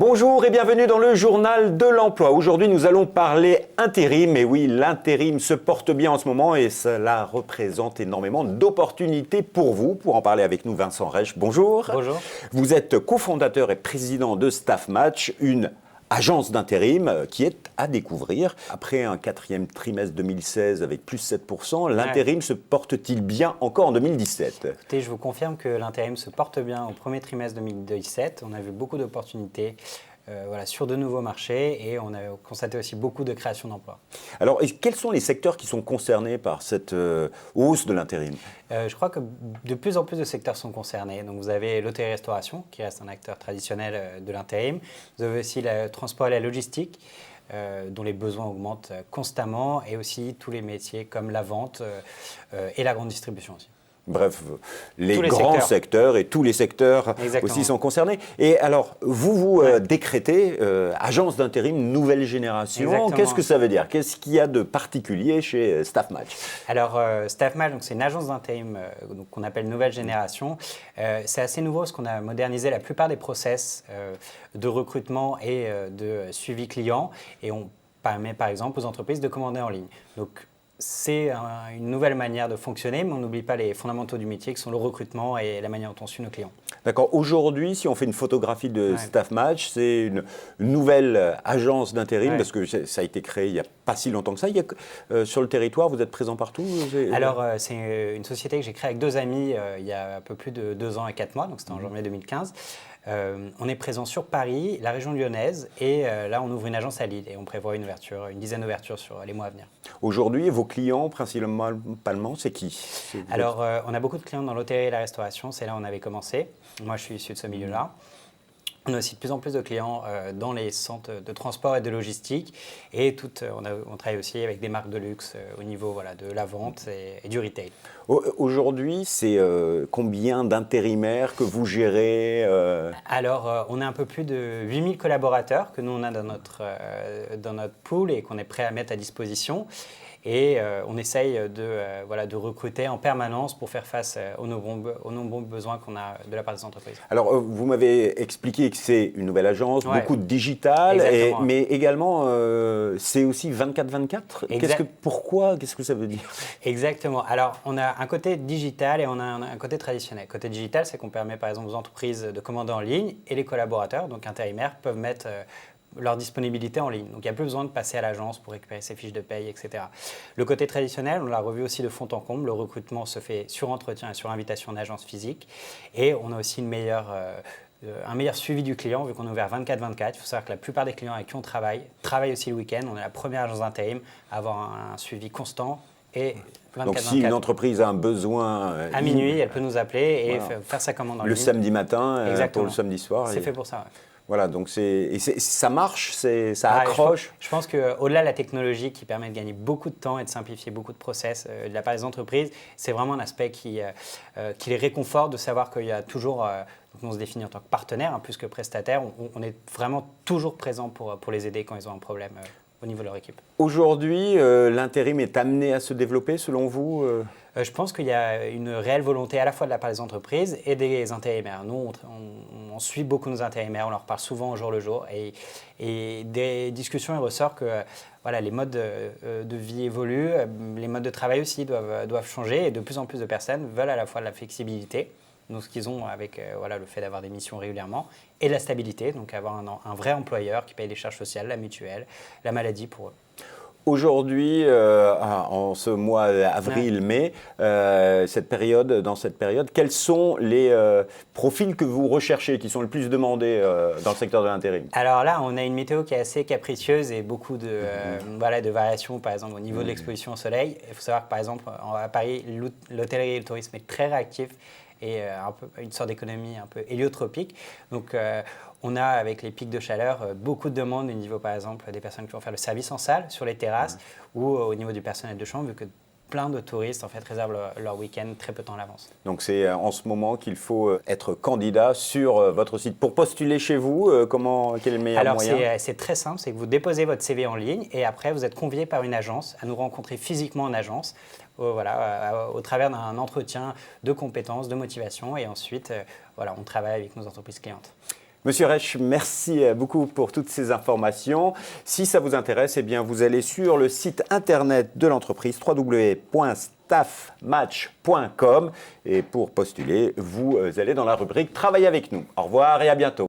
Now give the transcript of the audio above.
Bonjour et bienvenue dans le journal de l'emploi. Aujourd'hui, nous allons parler intérim. Et oui, l'intérim se porte bien en ce moment et cela représente énormément d'opportunités pour vous. Pour en parler avec nous, Vincent Reich, bonjour. Bonjour. Vous êtes cofondateur et président de Staff Match, une agence d'intérim qui est à découvrir. Après un quatrième trimestre 2016 avec plus 7%, l'intérim se porte-t-il bien encore en 2017 ? Écoutez, je vous confirme que l'intérim se porte bien au premier trimestre 2017. On a vu beaucoup d'opportunités sur de nouveaux marchés et on a constaté aussi beaucoup de création d'emplois. Alors, quels sont les secteurs qui sont concernés par cette hausse de l'intérim ? Je crois que de plus en plus de secteurs sont concernés. Donc, vous avez l'hôtellerie-restauration, qui reste un acteur traditionnel de l'intérim. Vous avez aussi le transport et la logistique, dont les besoins augmentent constamment, et aussi tous les métiers comme la vente et la grande distribution aussi. Bref, les grands secteurs et tous les secteurs aussi sont concernés. Et alors, vous décrétez agence d'intérim nouvelle génération. Exactement. Qu'est-ce que ça veut dire ? Qu'est-ce qu'il y a de particulier chez Staff Match ? Alors, Staff Match, c'est une agence d'intérim qu'on appelle nouvelle génération. C'est assez nouveau parce qu'on a modernisé la plupart des process de recrutement et de suivi client. Et on permet par exemple aux entreprises de commander en ligne. Donc, c'est une nouvelle manière de fonctionner, mais on n'oublie pas les fondamentaux du métier qui sont le recrutement et la manière dont on suit nos clients. D'accord. Aujourd'hui, si on fait une photographie de Staff Match, c'est une nouvelle agence d'intérim parce que ça a été créé il n'y a pas si longtemps que ça. Sur le territoire, vous êtes présent partout ? Alors, c'est une société que j'ai créée avec deux amis il y a un peu plus de 2 ans et 4 mois, donc c'était en janvier 2015. On est présent sur Paris, la région lyonnaise, et là, on ouvre une agence à Lille et on prévoit une dizaine d'ouvertures sur les mois à venir. Aujourd'hui, vos clients, principalement, c'est qui ? Alors, on a beaucoup de clients dans l'hôtellerie et la restauration, c'est là où on avait commencé. Moi, je suis issu de ce milieu-là. On a aussi de plus en plus de clients dans les centres de transport et de logistique. Et on travaille aussi avec des marques de luxe au niveau de la vente et du retail. Aujourd'hui, c'est combien d'intérimaires que vous gérez Alors, on a un peu plus de 8000 collaborateurs que nous, on a dans notre pool et qu'on est prêt à mettre à disposition. Et on essaye de recruter en permanence pour faire face aux nombreux besoins qu'on a de la part des entreprises. Alors, vous m'avez expliqué que c'est une nouvelle agence, beaucoup de digital, mais également, c'est aussi 24/24 ? Pourquoi ? Qu'est-ce que ça veut dire ? Exactement. Alors, on a un côté digital et on a un côté traditionnel. Côté digital, c'est qu'on permet par exemple aux entreprises de commander en ligne et les collaborateurs, donc intérimaires, peuvent mettre leur disponibilité en ligne. Donc, il n'y a plus besoin de passer à l'agence pour récupérer ses fiches de paye, etc. Le côté traditionnel, on l'a revu aussi de fond en comble. Le recrutement se fait sur entretien et sur invitation en agence physique. Et on a aussi un meilleur suivi du client, vu qu'on est ouvert 24/24. Il faut savoir que la plupart des clients avec qui on travaillent aussi le week-end. On est la première agence d'intérim à avoir un suivi constant et 24/24. Donc, si une entreprise a un besoin… à minuit, elle peut nous appeler et faire sa commande en ligne. Le samedi matin pour le samedi soir. C'est fait pour ça, Voilà, donc ça marche, ça accroche. Je pense qu'au-delà de la technologie qui permet de gagner beaucoup de temps et de simplifier beaucoup de process de la part des entreprises, c'est vraiment un aspect qui les réconforte de savoir qu'il y a toujours, on se définit en tant que partenaire plus que prestataire, on est vraiment toujours présent pour les aider quand ils ont un problème au niveau de leur équipe. Aujourd'hui, l'intérim est amené à se développer selon vous Je pense qu'il y a une réelle volonté à la fois de la part des entreprises et des intérimaires. Nous, on suit beaucoup nos intérimaires, on leur parle souvent au jour le jour. Et des discussions, il ressort que les modes de vie évoluent, les modes de travail aussi doivent changer. Et de plus en plus de personnes veulent à la fois de la flexibilité, donc ce qu'ils ont avec le fait d'avoir des missions régulièrement, et de la stabilité, donc avoir un vrai employeur qui paye les charges sociales, la mutuelle, la maladie pour eux. Aujourd'hui, en ce mois avril-mai, dans cette période, quels sont les profils que vous recherchez, qui sont le plus demandés dans le secteur de l'intérim ? Alors là, on a une météo qui est assez capricieuse et beaucoup de variations, par exemple, au niveau de l'exposition au soleil. Il faut savoir que, par exemple, à Paris, l'hôtellerie et le tourisme est très réactif et une sorte d'économie un peu héliotropique. Donc, on a, avec les pics de chaleur, beaucoup de demandes au niveau, par exemple, des personnes qui vont faire le service en salle, sur les terrasses, ou au niveau du personnel de chambre, vu que plein de touristes réservent leur week-end très peu de temps à l'avance. Donc c'est en ce moment qu'il faut être candidat sur votre site. Pour postuler chez vous, quel est le meilleur moyen ? Alors c'est très simple, c'est que vous déposez votre CV en ligne et après vous êtes convié par une agence à nous rencontrer physiquement en agence, au travers d'un entretien de compétences, de motivation, et ensuite on travaille avec nos entreprises clientes. Monsieur Reich, merci beaucoup pour toutes ces informations. Si ça vous intéresse, eh bien, vous allez sur le site internet de l'entreprise www.staffmatch.com et pour postuler, vous allez dans la rubrique Travailler avec nous. Au revoir et à bientôt.